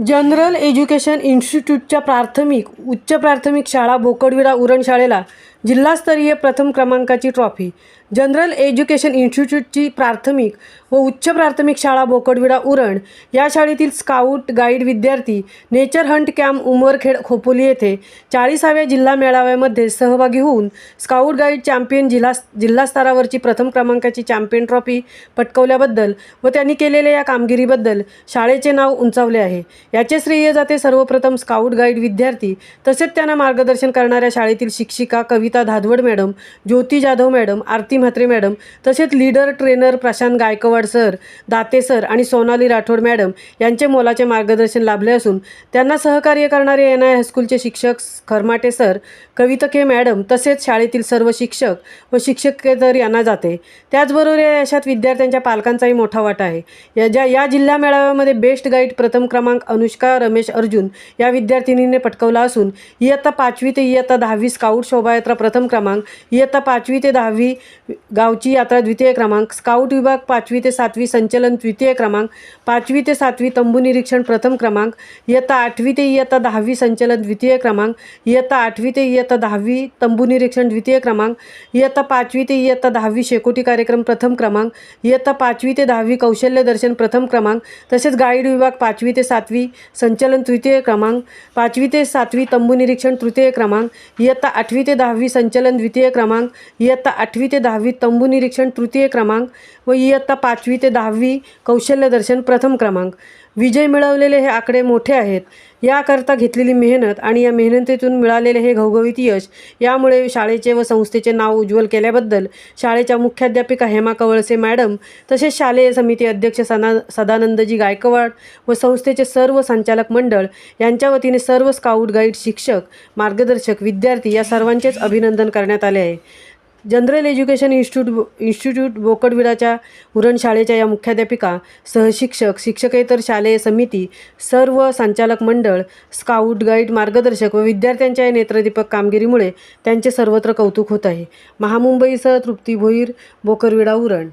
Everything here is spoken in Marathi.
जनरल एज्युकेशन इन्स्टिट्यूटच्या प्राथमिक उच्च प्राथमिक शाळा बोकडविरा उरण शाळेला जिल्हास्तरीय प्रथम क्रमांकाची ट्रॉफी। जनरल एज्युकेशन इन्स्टिट्यूटची प्राथमिक व उच्च प्राथमिक शाळा बोकडविरा उरण या शाळेतील स्काउट गाईड विद्यार्थी nature Hunt camp Umarkhed Khopoli येथे 40व्या जिल्हा मेळाव्यामध्ये सहभागी होऊन स्काउट गाईड चॅम्पियन जिल्हा स्तरावरची प्रथम क्रमांकाची चॅम्पियन ट्रॉफी पटकावल्याबद्दल व त्यांनी केलेल्या या कामगिरीबद्दल शाळेचे नाव उंचावले आहे। याचे श्रेय जाते सर्वप्रथम स्काउट गाईड विद्यार्थी तसेच त्यांना मार्गदर्शन करणाऱ्या शाळेतील शिक्षिका कविता धादवड मॅडम, ज्योती जाधव मॅडम, आरती म्हात्रे मॅडम तसेच leader trainer Prashant Gaikwad sir, Date sir आणि सोनाली राठोड मॅडम यांचे मोलाचे मार्गदर्शन लाभले असून त्यांना सहकार्य करणारे NI हायस्कूलचे शिक्षक खरमाटे सर, कवितके मॅडम तसेच शाळेतील सर्व शिक्षक व शिक्षकेतर यांना जाते। त्याचबरोबर या यशात विद्यार्थ्यांच्या पालकांचाही मोठा वाटा आहे। या जिल्हा मेळाव्यामध्ये बेस्ट गाईड प्रथम क्रमांक अनुष्का रमेश अर्जुन या विद्यार्थिनीने पटकावला असून इयत्ता 5वी ते इयत्ता 10वी स्काउट शोभायात्रा प्रथम क्रमांक, इयत्ता 5वी ते 10वी गावची यात्रा द्वितीय क्रमांक, स्काउट विभाग 5वी ते 7वी संचलन द्वितीय क्रमांक, 5वी ते 7वी तंबू निरीक्षण प्रथम क्रमांक, इयत्ता 8वी ते इयत्ता 10वी संचलन द्वितीय क्रमांक, इयत्ता 8वी ते इयत्ता 10वी तंबू निरीक्षण द्वितीय क्रमांक, इयत्ता 5वी ते इयत्ता 10वी शेकोटी कार्यक्रम प्रथम क्रमांक, इयत्ता 5वी ते 10वी कौशल्य दर्शन प्रथम क्रमांक तसेच गाईड विभाग 5वी ते 7वी संचलन तृतीय क्रमांक, 5वी ते 7वी तंबू निरीक्षण तृतीय क्रमांक, इयत्ता 8वी ते 10वी संचलन द्वितीय क्रमांक, इयत्ता 8वी ते 10वी तंबू निरीक्षण तृतीय क्रमांक व इयत्ता 5वी ते 10वी कौशल्य दर्शन प्रथम क्रमांक। विजय मिळवलेले हे आकडे मोठे आहेत। याकरता घेतलेली मेहनत आणि या मेहनतीतून मिळालेले हे घवघवीत यश यामुळे शाळेचे व संस्थेचे नाव उज्ज्वल केल्याबद्दल शाळेच्या मुख्याध्यापिका हेमा कवळसे मॅडम तसेच शालेय समिती अध्यक्ष सदानंदजी गायकवाड व संस्थेचे सर्व संचालक मंडळ यांच्या वतीने सर्व स्काउट गाईड शिक्षक, मार्गदर्शक, विद्यार्थी या सर्वांचेच अभिनंदन करण्यात आले आहे। जनरल एज्युकेशन इन्स्टिट्यूट बोकडविराच्या उरण शाळेच्या या मुख्याध्यापिका, सहशिक्षक, शिक्षकेतर शालेय समिती, सर्व संचालक मंडळ, स्काउट गाईड मार्गदर्शक व विद्यार्थ्यांच्या या नेत्रदीपक कामगिरीमुळे त्यांचे सर्वत्र कौतुक होत आहे। महामुंबईसह तृप्ती भोईर, बोकडविरा उरण।